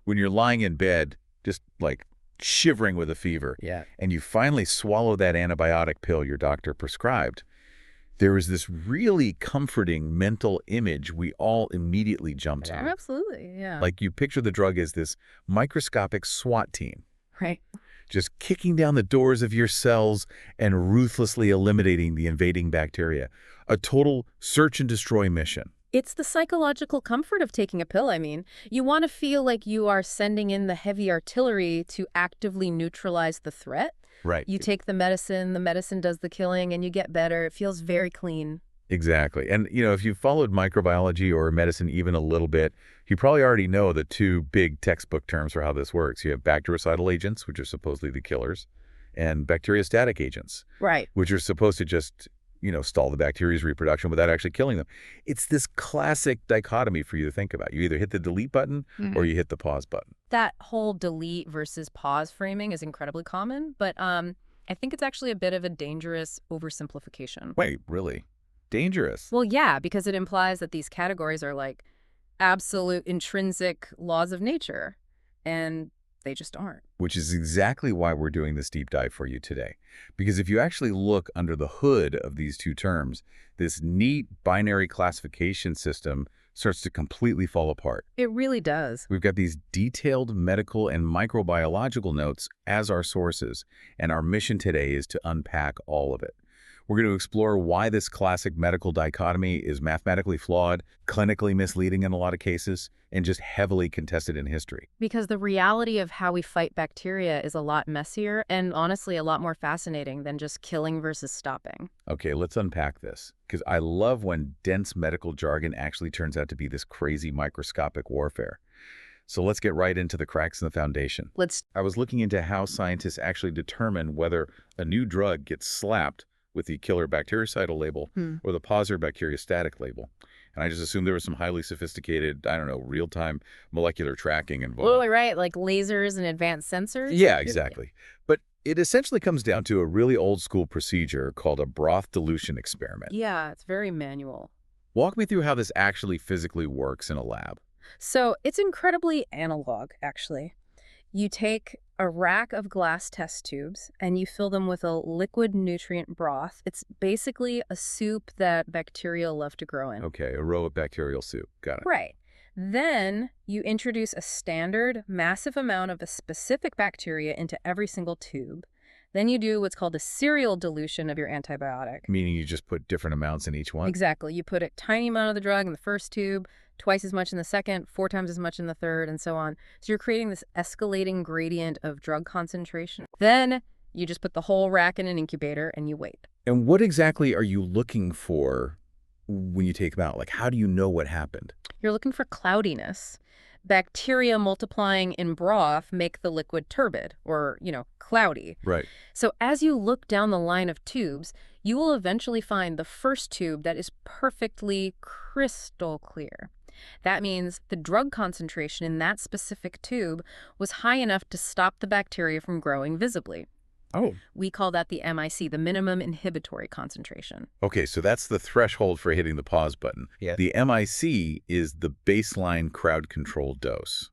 when you're lying in bed, just like shivering with a fever, Yeah. and you finally swallow that antibiotic pill your doctor prescribed, there was this really comforting mental image we all immediately jump to. Absolutely, yeah. Like you picture the drug as this microscopic SWAT team, Right. just kicking down the doors of your cells and ruthlessly eliminating the invading bacteria. A total search and destroy mission. It's the psychological comfort of taking a pill, I mean. You want to feel like you are sending in the heavy artillery to actively neutralize the threat. Right. You take the medicine does the killing, and you get better. It feels very clean. Exactly. And, if you've followed microbiology or medicine even a little bit, you probably already know the two big textbook terms for how this works. You have bactericidal agents, which are supposedly the killers, and bacteriostatic agents, Right. which are supposed to just, stall the bacteria's reproduction without actually killing them. It's this classic dichotomy for you to think about. You either hit the delete button or you hit the pause button. That whole delete versus pause framing is incredibly common, but I think it's actually a bit of a dangerous oversimplification. Wait, really? Dangerous? Well, yeah, because it implies that these categories are like absolute intrinsic laws of nature, and they just aren't. Which is exactly why we're doing this deep dive for you today. Because if you actually look under the hood of these two terms, this neat binary classification system starts to completely fall apart. It really does. We've got these detailed medical and microbiological notes as our sources, and our mission today is to unpack all of it. We're going to explore why this classic medical dichotomy is mathematically flawed, clinically misleading in a lot of cases, and just heavily contested in history. Because the reality of how we fight bacteria is a lot messier and honestly a lot more fascinating than just killing versus stopping. Okay, let's unpack this, because I love when dense medical jargon actually turns out to be this crazy microscopic warfare. So let's get right into the cracks in the foundation. I was looking into how scientists actually determine whether a new drug gets slapped with the killer bactericidal label or the pauser bacteriostatic label. And I just assumed there was some highly sophisticated, real-time molecular tracking involved. Well, right, like lasers and advanced sensors? Yeah, exactly. But it essentially comes down to a really old-school procedure called a broth dilution experiment. Yeah, it's very manual. Walk me through how this actually physically works in a lab. So it's incredibly analog, actually. You take a rack of glass test tubes and you fill them with a liquid nutrient broth. It's basically a soup that bacteria love to grow in. Okay, a row of bacterial soup. Got it. Right. Then you introduce a standard massive amount of a specific bacteria into every single tube. Then you do what's called a serial dilution of your antibiotic. Meaning you just put different amounts in each one? Exactly. You put a tiny amount of the drug in the first tube, twice as much in the second, 4 times as much in the third, and so on. So you're creating this escalating gradient of drug concentration. Then you just put the whole rack in an incubator and you wait. And what exactly are you looking for when you take them out? Like, how do you know what happened? You're looking for cloudiness. Bacteria multiplying in broth make the liquid turbid or, cloudy. Right. So as you look down the line of tubes, you will eventually find the first tube that is perfectly crystal clear. That means the drug concentration in that specific tube was high enough to stop the bacteria from growing visibly. Oh. We call that the MIC, the minimum inhibitory concentration. Okay, so that's the threshold for hitting the pause button. Yeah. The MIC is the baseline crowd control dose.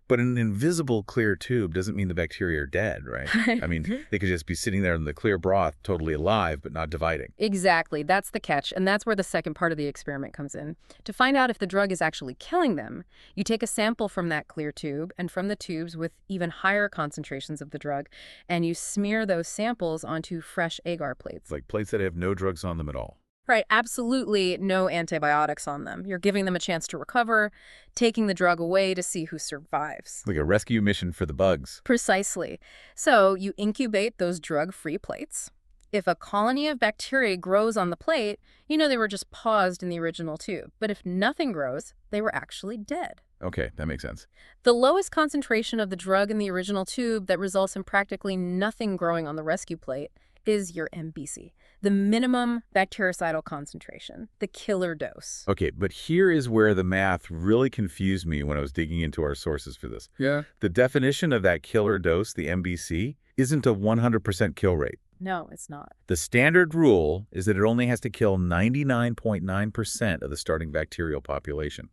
But an invisible clear tube doesn't mean the bacteria are dead, right? I mean, they could just be sitting there in the clear broth, totally alive, but not dividing. Exactly. That's the catch. And that's where the second part of the experiment comes in. To find out if the drug is actually killing them, you take a sample from that clear tube and from the tubes with even higher concentrations of the drug, and you smear those samples onto fresh agar plates. Like plates that have no drugs on them at all. Right, absolutely no antibiotics on them. You're giving them a chance to recover, taking the drug away to see who survives. Like a rescue mission for the bugs. Precisely. So you incubate those drug-free plates. If a colony of bacteria grows on the plate, they were just paused in the original tube. But if nothing grows, they were actually dead. Okay, that makes sense. The lowest concentration of the drug in the original tube that results in practically nothing growing on the rescue plate is your MBC, the minimum bactericidal concentration, the killer dose. Okay, but here is where the math really confused me when I was digging into our sources for this. Yeah. The definition of that killer dose, the MBC, isn't a 100% kill rate. No, it's not. The standard rule is that it only has to kill 99.9% of the starting bacterial population.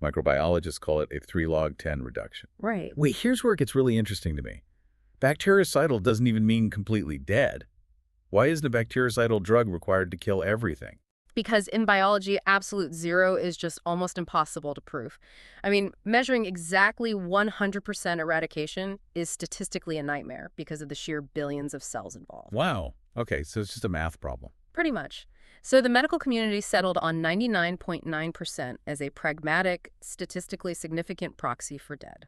Microbiologists call it a 3 log 10 reduction. Right. Wait, here's where it gets really interesting to me. Bactericidal doesn't even mean completely dead. Why isn't a bactericidal drug required to kill everything? Because in biology, absolute zero is just almost impossible to prove. I mean, measuring exactly 100% eradication is statistically a nightmare because of the sheer billions of cells involved. Wow. Okay, so it's just a math problem. Pretty much. So the medical community settled on 99.9% as a pragmatic, statistically significant proxy for dead.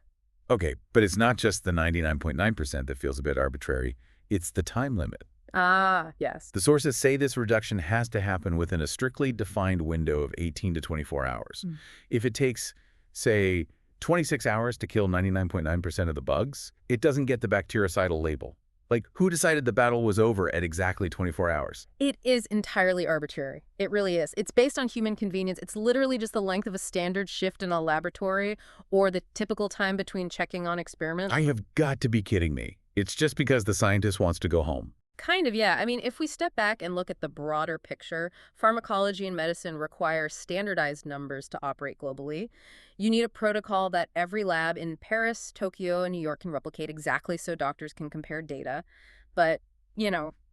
Okay, but it's not just the 99.9% that feels a bit arbitrary. It's the time limit. Ah, yes. The sources say this reduction has to happen within a strictly defined window of 18 to 24 hours. If it takes, say, 26 hours to kill 99.9% of the bugs, it doesn't get the bactericidal label. Like, who decided the battle was over at exactly 24 hours? It is entirely arbitrary. It really is. It's based on human convenience. It's literally just the length of a standard shift in a laboratory or the typical time between checking on experiments. I have got to be kidding me. It's just because the scientist wants to go home. Kind of, yeah. I mean, if we step back and look at the broader picture, pharmacology and medicine require standardized numbers to operate globally. You need a protocol that every lab in Paris, Tokyo, and New York can replicate exactly so doctors can compare data. But,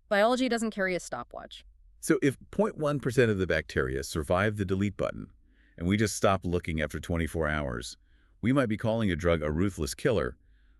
biology doesn't carry a stopwatch. So if 0.1% of the bacteria survive the delete button, and we just stop looking after 24 hours, we might be calling a drug a ruthless killer,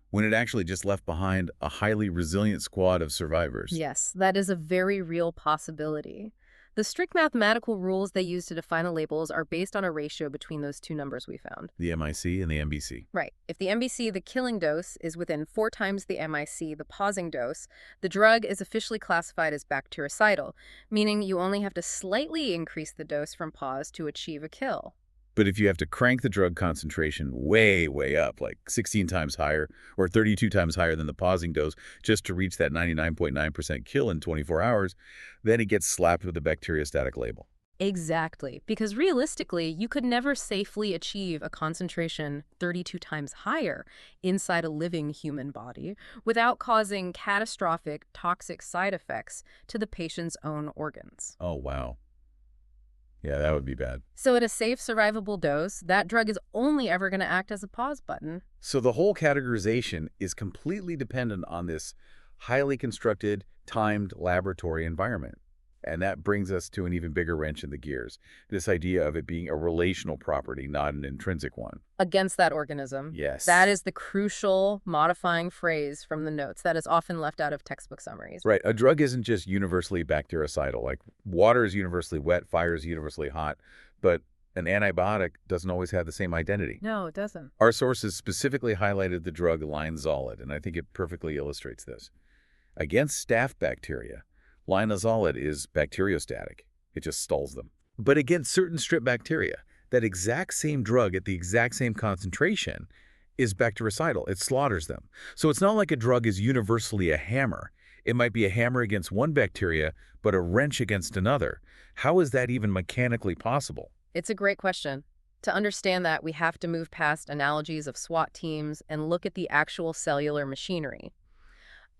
when it actually just left behind a highly resilient squad of survivors. Yes, that is a very real possibility. The strict mathematical rules they use to define the labels are based on a ratio between those two numbers we found. The MIC and the MBC. Right. If the MBC, the killing dose, is within 4 times the MIC, the pausing dose, the drug is officially classified as bactericidal, meaning you only have to slightly increase the dose from pause to achieve a kill. But if you have to crank the drug concentration way, way up, like 16 times higher or 32 times higher than the pausing dose just to reach that 99.9% kill in 24 hours, then it gets slapped with the bacteriostatic label. Exactly, because realistically, you could never safely achieve a concentration 32 times higher inside a living human body without causing catastrophic toxic side effects to the patient's own organs. Oh, wow. Yeah, that would be bad. So at a safe, survivable dose, that drug is only ever going to act as a pause button. So the whole categorization is completely dependent on this highly constructed, timed laboratory environment. And that brings us to an even bigger wrench in the gears, this idea of it being a relational property, not an intrinsic one. Against that organism. Yes. That is the crucial modifying phrase from the notes that is often left out of textbook summaries. Right. A drug isn't just universally bactericidal. Like water is universally wet, fire is universally hot, but an antibiotic doesn't always have the same identity. No, it doesn't. Our sources specifically highlighted the drug linezolid, and I think it perfectly illustrates this. Against staph bacteria, linezolid is bacteriostatic. It just stalls them. But against certain strep bacteria, that exact same drug at the exact same concentration is bactericidal. It slaughters them. So it's not like a drug is universally a hammer. It might be a hammer against one bacteria, but a wrench against another. How is that even mechanically possible? It's a great question. To understand that, we have to move past analogies of SWAT teams and look at the actual cellular machinery.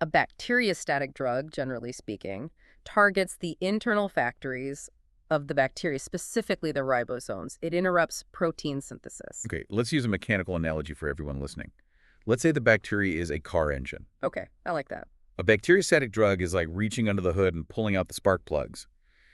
A bacteriostatic drug, generally speaking, targets the internal factories of the bacteria, specifically the ribosomes. It interrupts protein synthesis. Okay, let's use a mechanical analogy for everyone listening. Let's say the bacteria is a car engine. Okay, I like that. A bacteriostatic drug is like reaching under the hood and pulling out the spark plugs.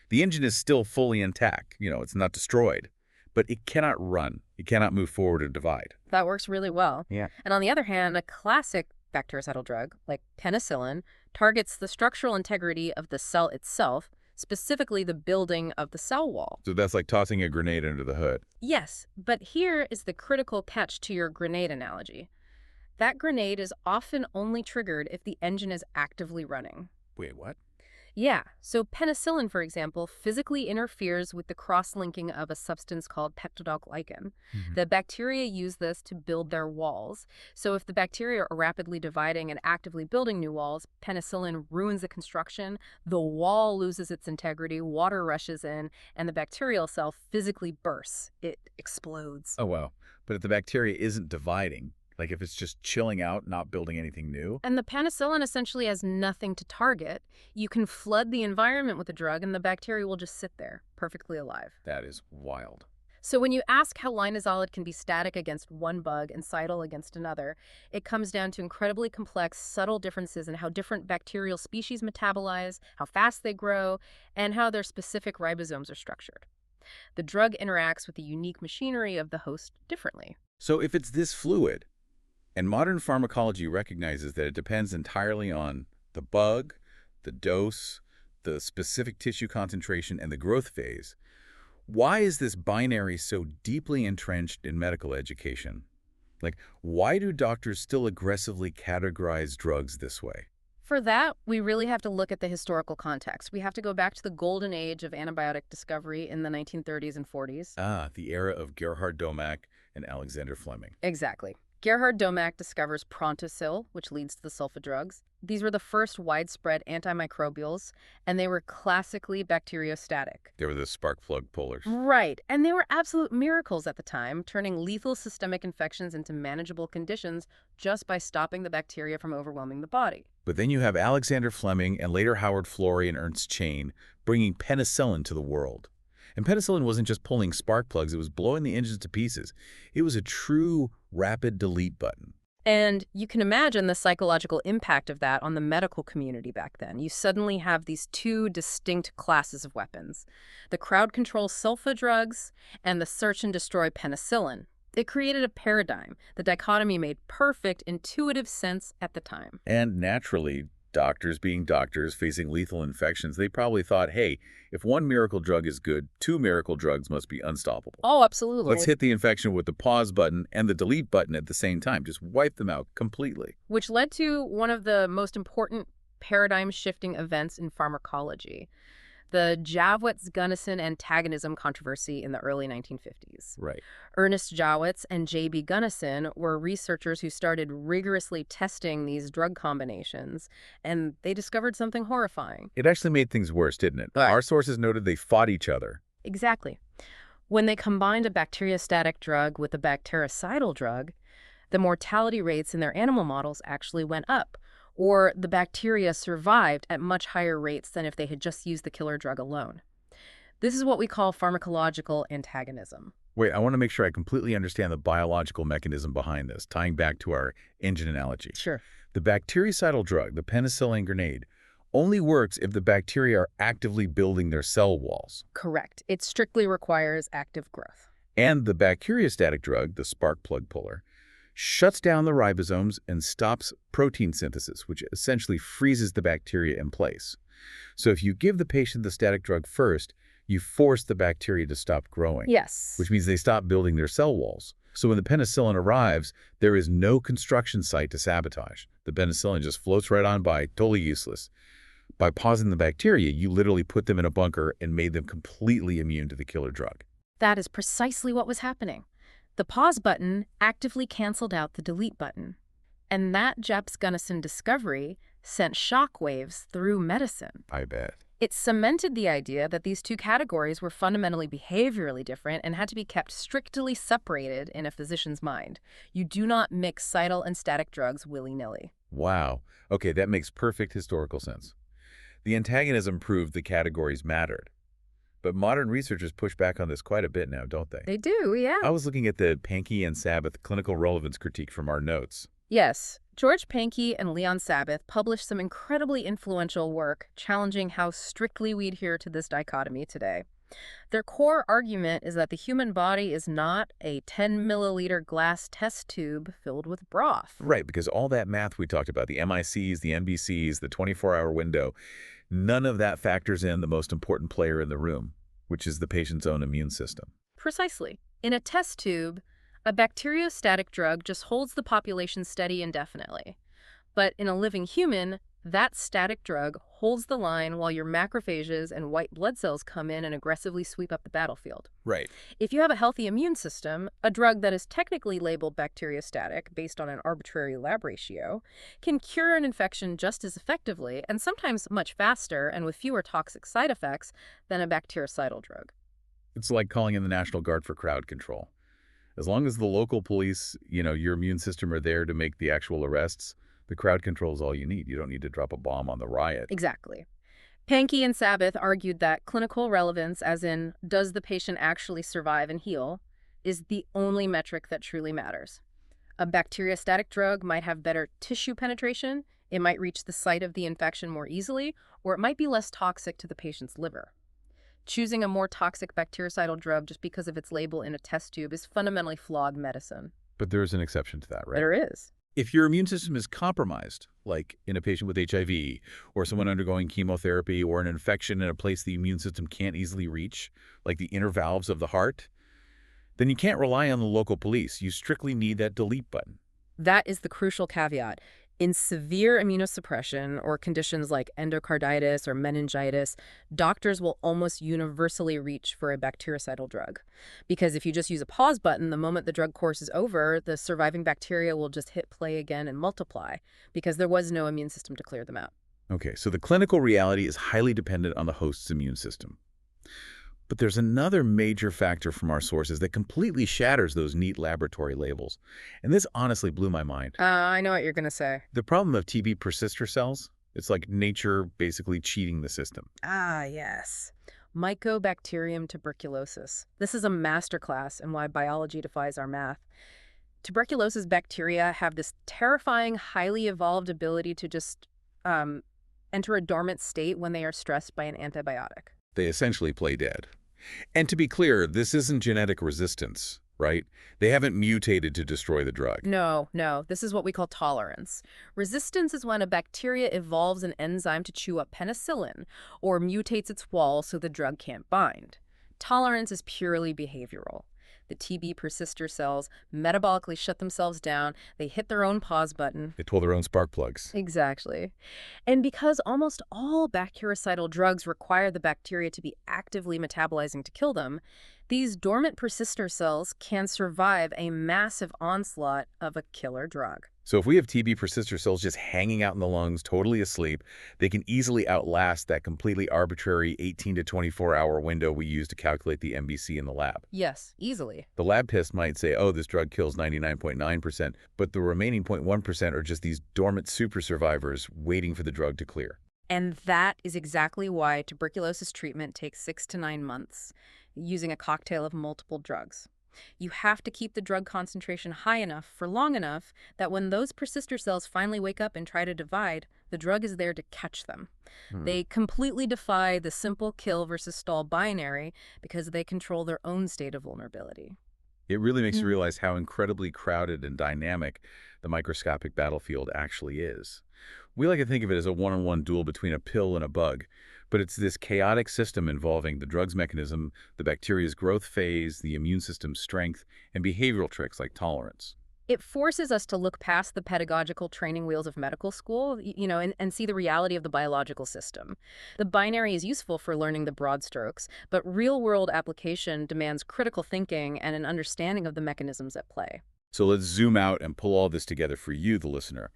The engine is still fully intact. It's not destroyed, but it cannot run. It cannot move forward or divide. That works really well. Yeah. And on the other hand, a classic bactericidal drug, like penicillin, targets the structural integrity of the cell itself, specifically the building of the cell wall. So that's like tossing a grenade under the hood. Yes, but here is the critical catch to your grenade analogy. That grenade is often only triggered if the engine is actively running. Wait, what? Yeah, so penicillin, for example, physically interferes with the cross-linking of a substance called peptidoglycan. The bacteria use this to build their walls. So if the bacteria are rapidly dividing and actively building new walls, penicillin ruins the construction, the wall loses its integrity, water rushes in, and the bacterial cell physically bursts. It explodes. Oh, wow. But if the bacteria isn't dividing, like if it's just chilling out, not building anything new? And the penicillin essentially has nothing to target. You can flood the environment with the drug and the bacteria will just sit there, perfectly alive. That is wild. So when you ask how linezolid can be static against one bug and cidal against another, it comes down to incredibly complex, subtle differences in how different bacterial species metabolize, how fast they grow, and how their specific ribosomes are structured. The drug interacts with the unique machinery of the host differently. So if it's this fluid, and modern pharmacology recognizes that it depends entirely on the bug, the dose, the specific tissue concentration, and the growth phase, why is this binary so deeply entrenched in medical education? Like, why do doctors still aggressively categorize drugs this way? For that, we really have to look at the historical context. We have to go back to the golden age of antibiotic discovery in the 1930s and 40s. Ah, the era of Gerhard Domack and Alexander Fleming. Exactly. Gerhard Domack discovers Prontosil, which leads to the sulfa drugs. These were the first widespread antimicrobials, and they were classically bacteriostatic. They were the spark plug pullers. Right, and they were absolute miracles at the time, turning lethal systemic infections into manageable conditions just by stopping the bacteria from overwhelming the body. But then you have Alexander Fleming and later Howard Florey and Ernst Chain bringing penicillin to the world. And penicillin wasn't just pulling spark plugs, it was blowing the engines to pieces. It was a true rapid delete button. And you can imagine the psychological impact of that on the medical community back then. You suddenly have these two distinct classes of weapons: the crowd control sulfa drugs and the search and destroy penicillin. It created a paradigm. The dichotomy made perfect, intuitive sense at the time. And naturally, doctors being doctors facing lethal infections, they probably thought, hey, if one miracle drug is good, two miracle drugs must be unstoppable. Oh, absolutely. Let's hit the infection with the pause button and the delete button at the same time. Just wipe them out completely. Which led to one of the most important paradigm-shifting events in pharmacology: the Jawetz-Gunnison antagonism controversy in the early 1950s. Right. Ernest Jawetz and J.B. Gunnison were researchers who started rigorously testing these drug combinations, and they discovered something horrifying. It actually made things worse, didn't it? Right. Our sources noted they fought each other. Exactly. When they combined a bacteriostatic drug with a bactericidal drug, the mortality rates in their animal models actually went up, or the bacteria survived at much higher rates than if they had just used the killer drug alone. This is what we call pharmacological antagonism. Wait, I want to make sure I completely understand the biological mechanism behind this, tying back to our engine analogy. Sure. The bactericidal drug, the penicillin grenade, only works if the bacteria are actively building their cell walls. Correct. It strictly requires active growth. And the bacteriostatic drug, the spark plug puller, shuts down the ribosomes and stops protein synthesis, which essentially freezes the bacteria in place. So if you give the patient the static drug first, you force the bacteria to stop growing. Yes. Which means they stop building their cell walls. So when the penicillin arrives, there is no construction site to sabotage. The penicillin just floats right on by, totally useless. By pausing the bacteria, you literally put them in a bunker and made them completely immune to the killer drug. That is precisely what was happening. The pause button actively canceled out the delete button. And that Jawetz-Gunnison discovery sent shockwaves through medicine. I bet. It cemented the idea that these two categories were fundamentally behaviorally different and had to be kept strictly separated in a physician's mind. You do not mix cidal and static drugs willy-nilly. Wow. Okay, that makes perfect historical sense. The antagonism proved the categories mattered. But modern researchers push back on this quite a bit now, don't they? They do, yeah. I was looking at the Pankey and Sabbath clinical relevance critique from our notes. Yes. George Pankey and Leon Sabbath published some incredibly influential work challenging how strictly we adhere to this dichotomy today. Their core argument is that the human body is not a 10-milliliter glass test tube filled with broth. Right, because all that math we talked about, the MICs, the MBCs, the 24-hour window, none of that factors in the most important player in the room, which is the patient's own immune system. Precisely. In a test tube, a bacteriostatic drug just holds the population steady indefinitely. But in a living human, that static drug holds the line while your macrophages and white blood cells come in and aggressively sweep up the battlefield. Right. If you have a healthy immune system, a drug that is technically labeled bacteriostatic based on an arbitrary lab ratio can cure an infection just as effectively and sometimes much faster and with fewer toxic side effects than a bactericidal drug. It's like calling in the National Guard for crowd control. As long as the local police, your immune system are there to make the actual arrests, the crowd control is all you need. You don't need to drop a bomb on the riot. Exactly. Pankey and Sabbath argued that clinical relevance, as in, does the patient actually survive and heal, is the only metric that truly matters. A bacteriostatic drug might have better tissue penetration, it might reach the site of the infection more easily, or it might be less toxic to the patient's liver. Choosing a more toxic bactericidal drug just because of its label in a test tube is fundamentally flawed medicine. But there is an exception to that, right? There is. If your immune system is compromised, like in a patient with HIV, or someone undergoing chemotherapy, or an infection in a place the immune system can't easily reach, like the inner valves of the heart, then you can't rely on the local police. You strictly need that delete button. That is the crucial caveat. In severe immunosuppression or conditions like endocarditis or meningitis, doctors will almost universally reach for a bactericidal drug. Because if you just use a pause button, the moment the drug course is over, the surviving bacteria will just hit play again and multiply, because there was no immune system to clear them out. Okay, so the clinical reality is highly dependent on the host's immune system. But there's another major factor from our sources that completely shatters those neat laboratory labels. And this honestly blew my mind. I know what you're going to say. The problem of TB persister cells, it's like nature basically cheating the system. Ah, yes. Mycobacterium tuberculosis. This is a masterclass in why biology defies our math. Tuberculosis bacteria have this terrifying, highly evolved ability to just enter a dormant state when they are stressed by an antibiotic. They essentially play dead. And to be clear, this isn't genetic resistance, right? They haven't mutated to destroy the drug. No. This is what we call tolerance. Resistance is when a bacteria evolves an enzyme to chew up penicillin or mutates its wall so the drug can't bind. Tolerance is purely behavioral. The TB persister cells metabolically shut themselves down. They hit their own pause button. They pull their own spark plugs. Exactly. And because almost all bactericidal drugs require the bacteria to be actively metabolizing to kill them, these dormant persister cells can survive a massive onslaught of a killer drug. So if we have TB persister cells just hanging out in the lungs, totally asleep, they can easily outlast that completely arbitrary 18 to 24-hour window we use to calculate the MBC in the lab. Yes, easily. The lab test might say, oh, this drug kills 99.9%, but the remaining 0.1% are just these dormant super survivors waiting for the drug to clear. And that is exactly why tuberculosis treatment takes 6 to 9 months, using a cocktail of multiple drugs. You have to keep the drug concentration high enough for long enough that when those persister cells finally wake up and try to divide, the drug is there to catch them. They completely defy the simple kill versus stall binary because they control their own state of vulnerability. It really makes you realize how incredibly crowded and dynamic the microscopic battlefield actually is. We like to think of it as a one-on-one duel between a pill and a bug, but it's this chaotic system involving the drug's mechanism, the bacteria's growth phase, the immune system's strength, and behavioral tricks like tolerance. It forces us to look past the pedagogical training wheels of medical school, and see the reality of the biological system. The binary is useful for learning the broad strokes, but real-world application demands critical thinking and an understanding of the mechanisms at play. So let's zoom out and pull all this together for you, the listener.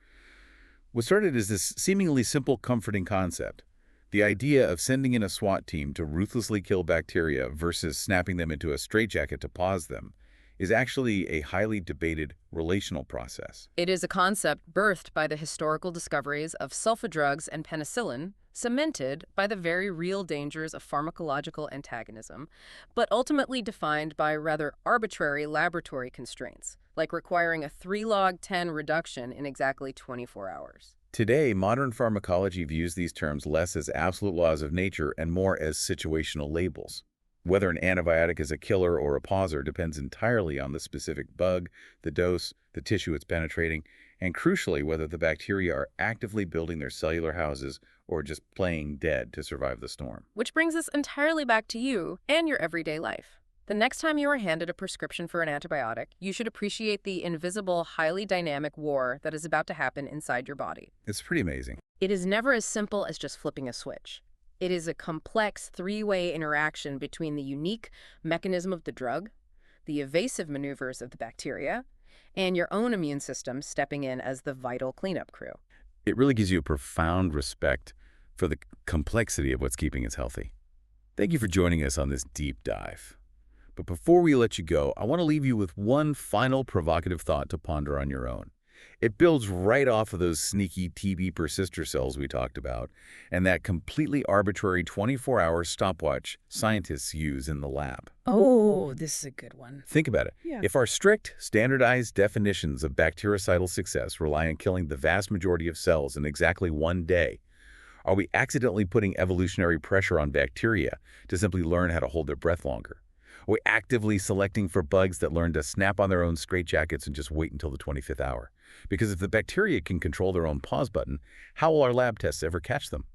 What started as this seemingly simple, comforting concept, the idea of sending in a SWAT team to ruthlessly kill bacteria versus snapping them into a straitjacket to pause them, is actually a highly debated relational process. It is a concept birthed by the historical discoveries of sulfa drugs and penicillin, cemented by the very real dangers of pharmacological antagonism, but ultimately defined by rather arbitrary laboratory constraints, like requiring a 3-log-10 reduction in exactly 24 hours. Today, modern pharmacology views these terms less as absolute laws of nature and more as situational labels. Whether an antibiotic is a killer or a pauser depends entirely on the specific bug, the dose, the tissue it's penetrating, and crucially, whether the bacteria are actively building their cellular houses or just playing dead to survive the storm. Which brings us entirely back to you and your everyday life. The next time you are handed a prescription for an antibiotic, you should appreciate the invisible, highly dynamic war that is about to happen inside your body. It's pretty amazing. It is never as simple as just flipping a switch. It is a complex 3-way interaction between the unique mechanism of the drug, the evasive maneuvers of the bacteria, and your own immune system stepping in as the vital cleanup crew. It really gives you a profound respect for the complexity of what's keeping us healthy. Thank you for joining us on this deep dive. But before we let you go, I want to leave you with one final provocative thought to ponder on your own. It builds right off of those sneaky TB persister cells we talked about, and that completely arbitrary 24-hour stopwatch scientists use in the lab. Oh, this is a good one. Think about it. Yeah. If our strict, standardized definitions of bactericidal success rely on killing the vast majority of cells in exactly one day, are we accidentally putting evolutionary pressure on bacteria to simply learn how to hold their breath longer? Are we actively selecting for bugs that learn to snap on their own straitjackets and just wait until the 25th hour? Because if the bacteria can control their own pause button, how will our lab tests ever catch them?